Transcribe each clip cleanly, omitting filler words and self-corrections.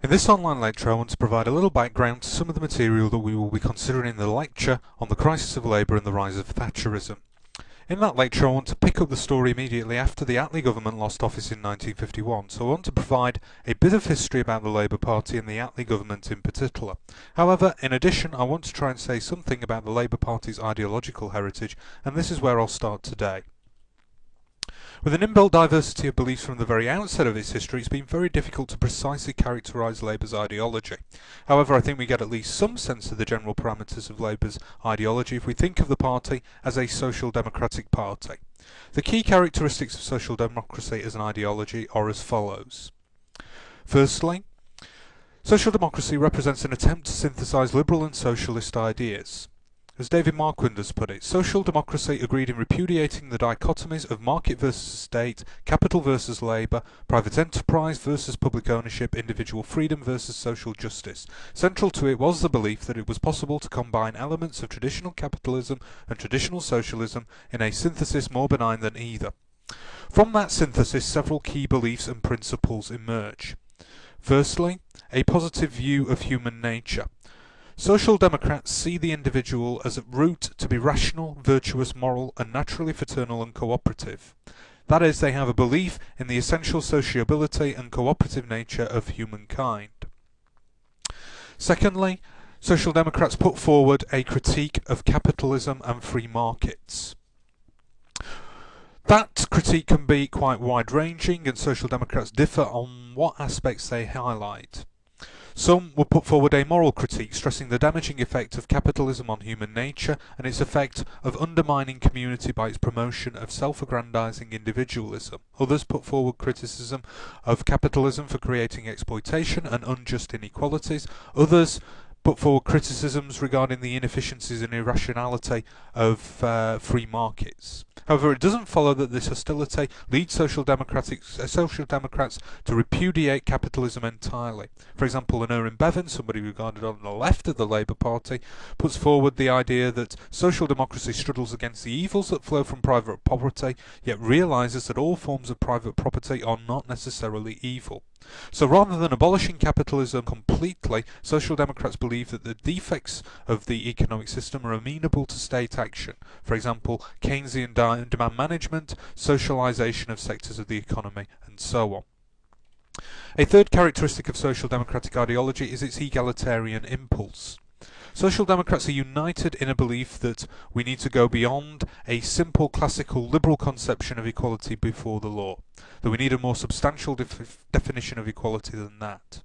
In this online lecture I want to provide a little background to some of the material that we will be considering in the lecture on the crisis of labour and the rise of Thatcherism. In that lecture I want to pick up the story immediately after the Attlee government lost office in 1951, so I want to provide a bit of history about the Labour Party and the Attlee government in particular. However, in addition I want to try and say something about the Labour Party's ideological heritage, and this is where I'll start today. With an inbuilt diversity of beliefs from the very outset of its history, it's been very difficult to precisely characterise Labour's ideology. However, I think we get at least some sense of the general parameters of Labour's ideology if we think of the party as a social democratic party. The key characteristics of social democracy as an ideology are as follows. Firstly, social democracy represents an attempt to synthesise liberal and socialist ideas. As David Marquand has put it, social democracy agreed in repudiating the dichotomies of market versus state, capital versus labour, private enterprise versus public ownership, individual freedom versus social justice. Central to it was the belief that it was possible to combine elements of traditional capitalism and traditional socialism in a synthesis more benign than either. From that synthesis, several key beliefs and principles emerge. Firstly, a positive view of human nature. Social democrats see the individual as at root to be rational, virtuous, moral, and naturally fraternal and cooperative. That is, they have a belief in the essential sociability and cooperative nature of humankind. Secondly, social democrats put forward a critique of capitalism and free markets. That critique can be quite wide-ranging, and social democrats differ on what aspects they highlight. Some will put forward a moral critique, stressing the damaging effect of capitalism on human nature and its effect of undermining community by its promotion of self-aggrandizing individualism. Others put forward criticism of capitalism for creating exploitation and unjust inequalities. Others put forward criticisms regarding the inefficiencies and irrationality of free markets. However, it doesn't follow that this hostility leads social democrats to repudiate capitalism entirely. For example, Aneurin Bevan, somebody regarded on the left of the Labour Party, puts forward the idea that social democracy struggles against the evils that flow from private property, yet realises that all forms of private property are not necessarily evil. So rather than abolishing capitalism completely, social democrats believe that the defects of the economic system are amenable to state action. For example, Keynesian demand management, socialisation of sectors of the economy, and so on. A third characteristic of social democratic ideology is its egalitarian impulse. Social democrats are united in a belief that we need to go beyond a simple classical liberal conception of equality before the law, that we need a more substantial definition of equality than that.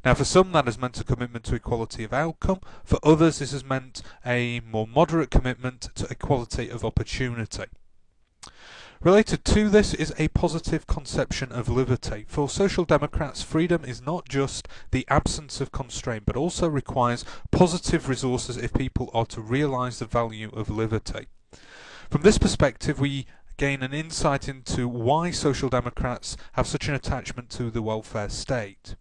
Now, for some that has meant a commitment to equality of outcome, for others this has meant a more moderate commitment to equality of opportunity. Related to this is a positive conception of liberty. For social democrats, freedom is not just the absence of constraint, but also requires positive resources if people are to realise the value of liberty. From this perspective, we gain an insight into why social democrats have such an attachment to the welfare state.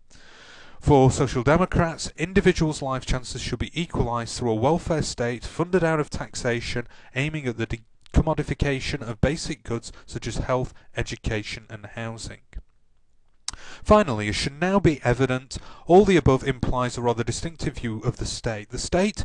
For social democrats, individuals' life chances should be equalised through a welfare state funded out of taxation, aiming at the commodification of basic goods such as health, education and housing. Finally, as should now be evident, all the above implies a rather distinctive view of the state. The state,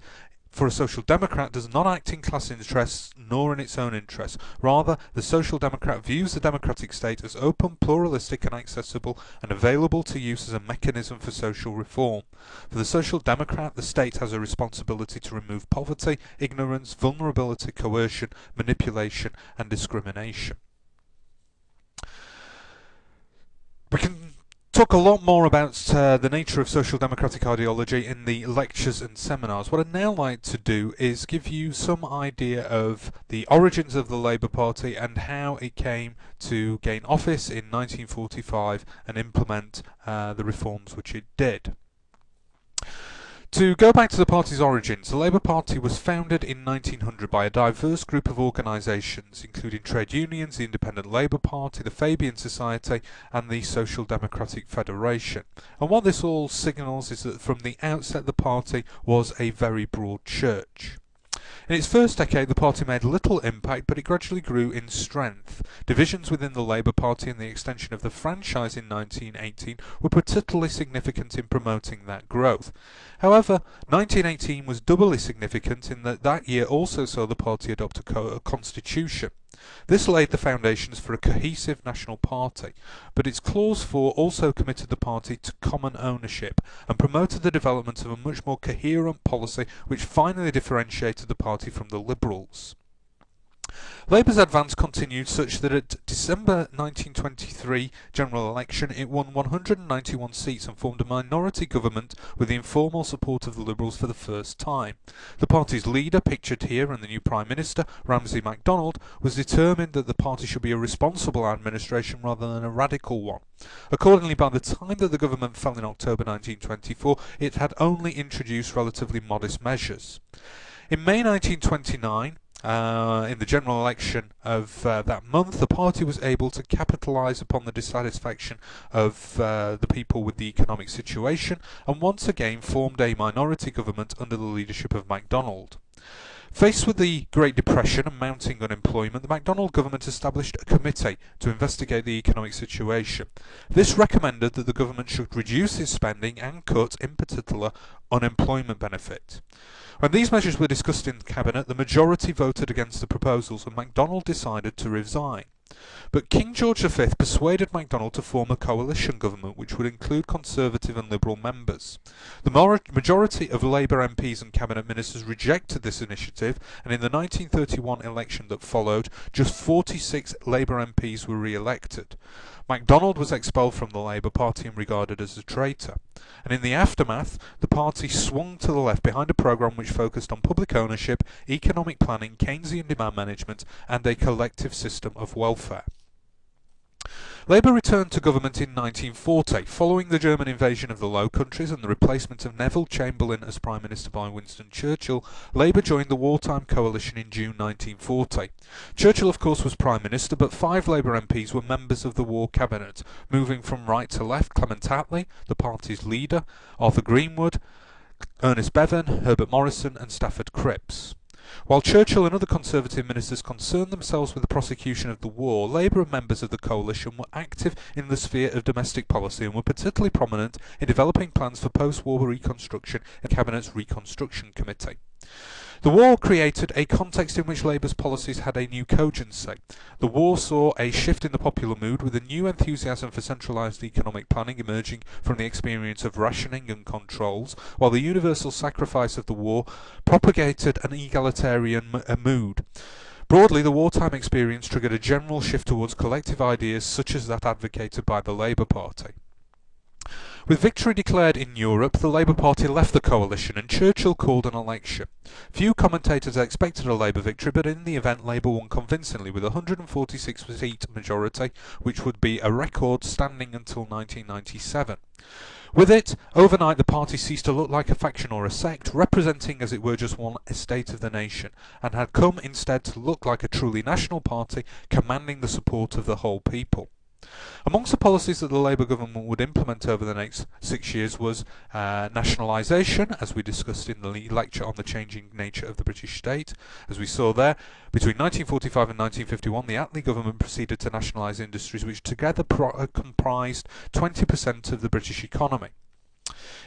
for a social democrat, does not act in class interests nor in its own interests. Rather, the social democrat views the democratic state as open, pluralistic and accessible and available to use as a mechanism for social reform. For the social democrat, the state has a responsibility to remove poverty, ignorance, vulnerability, coercion, manipulation and discrimination. We can talk a lot more about the nature of social democratic ideology in the lectures and seminars. What I'd now like to do is give you some idea of the origins of the Labour Party and how it came to gain office in 1945 and implement the reforms which it did. To go back to the party's origins, the Labour Party was founded in 1900 by a diverse group of organisations, including trade unions, the Independent Labour Party, the Fabian Society and the Social Democratic Federation. And what this all signals is that from the outset the party was a very broad church. In its first decade, the party made little impact, but it gradually grew in strength. Divisions within the Labour Party and the extension of the franchise in 1918 were particularly significant in promoting that growth. However, 1918 was doubly significant in that that year also saw the party adopt a constitution. This laid the foundations for a cohesive national party, but its Clause 4 also committed the party to common ownership and promoted the development of a much more coherent policy which finally differentiated the party from the Liberals. Labour's advance continued such that at December 1923 general election it won 191 seats and formed a minority government with the informal support of the Liberals for the first time. The party's leader, pictured here, and the new Prime Minister, Ramsay MacDonald, was determined that the party should be a responsible administration rather than a radical one. Accordingly, by the time that the government fell in October 1924, it had only introduced relatively modest measures. In May 1929, in the general election of that month, the party was able to capitalise upon the dissatisfaction of the people with the economic situation and once again formed a minority government under the leadership of MacDonald. Faced with the Great Depression and mounting unemployment, the MacDonald government established a committee to investigate the economic situation. This recommended that the government should reduce its spending and cut, in particular, unemployment benefit. When these measures were discussed in Cabinet, the majority voted against the proposals and MacDonald decided to resign. But King George V persuaded MacDonald to form a coalition government which would include Conservative and Liberal members. The majority of Labour MPs and Cabinet Ministers rejected this initiative, and in the 1931 election that followed, just 46 Labour MPs were re-elected. MacDonald was expelled from the Labour Party and regarded as a traitor. And in the aftermath, the party swung to the left behind a programme which focused on public ownership, economic planning, Keynesian demand management, and a collective system of welfare. Labour returned to government in 1940, following the German invasion of the Low Countries and the replacement of Neville Chamberlain as Prime Minister by Winston Churchill. Labour joined the wartime coalition in June 1940. Churchill, of course, was Prime Minister, but 5 Labour MPs were members of the war cabinet, moving from right to left: Clement Attlee, the party's leader, Arthur Greenwood, Ernest Bevin, Herbert Morrison and Stafford Cripps. While Churchill and other Conservative ministers concerned themselves with the prosecution of the war, Labour and members of the coalition were active in the sphere of domestic policy and were particularly prominent in developing plans for post-war reconstruction in the Cabinet's Reconstruction Committee. The war created a context in which Labour's policies had a new cogency. The war saw a shift in the popular mood, with a new enthusiasm for centralised economic planning emerging from the experience of rationing and controls, while the universal sacrifice of the war propagated an egalitarian mood. Broadly, the wartime experience triggered a general shift towards collective ideas such as that advocated by the Labour Party. With victory declared in Europe, the Labour Party left the coalition and Churchill called an election. Few commentators expected a Labour victory, but in the event Labour won convincingly with a 146-seat majority, which would be a record standing until 1997. With it, overnight the party ceased to look like a faction or a sect, representing as it were just one estate of the nation, and had come instead to look like a truly national party, commanding the support of the whole people. Amongst the policies that the Labour government would implement over the next 6 years was nationalisation, as we discussed in the lecture on the changing nature of the British state. As we saw there, between 1945 and 1951, the Attlee government proceeded to nationalise industries which together comprised 20% of the British economy.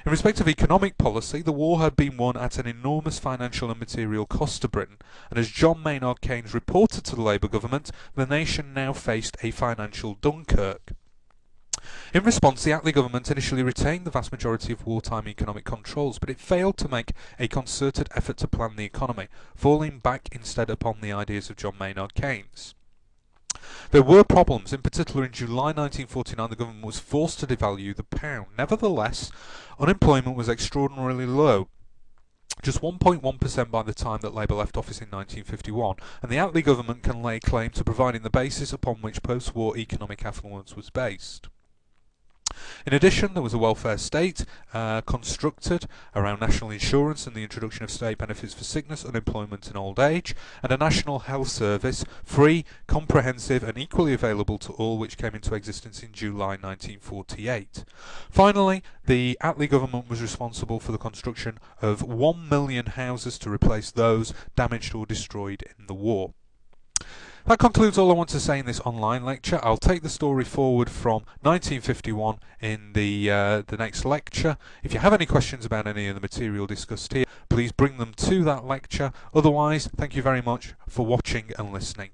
In respect of economic policy, the war had been won at an enormous financial and material cost to Britain, and as John Maynard Keynes reported to the Labour government, the nation now faced a financial Dunkirk. In response, the Attlee government initially retained the vast majority of wartime economic controls, but it failed to make a concerted effort to plan the economy, falling back instead upon the ideas of John Maynard Keynes. There were problems. In particular, in July 1949 the government was forced to devalue the pound. Nevertheless, unemployment was extraordinarily low, just 1.1% by the time that Labour left office in 1951, and the Attlee government can lay claim to providing the basis upon which post-war economic affluence was based. In addition, there was a welfare state constructed around national insurance and the introduction of state benefits for sickness, unemployment and old age, and a national health service, free, comprehensive and equally available to all, which came into existence in July 1948. Finally, the Attlee government was responsible for the construction of 1 million houses to replace those damaged or destroyed in the war. That concludes all I want to say in this online lecture. I'll take the story forward from 1951 in the next lecture. If you have any questions about any of the material discussed here, please bring them to that lecture. Otherwise, thank you very much for watching and listening.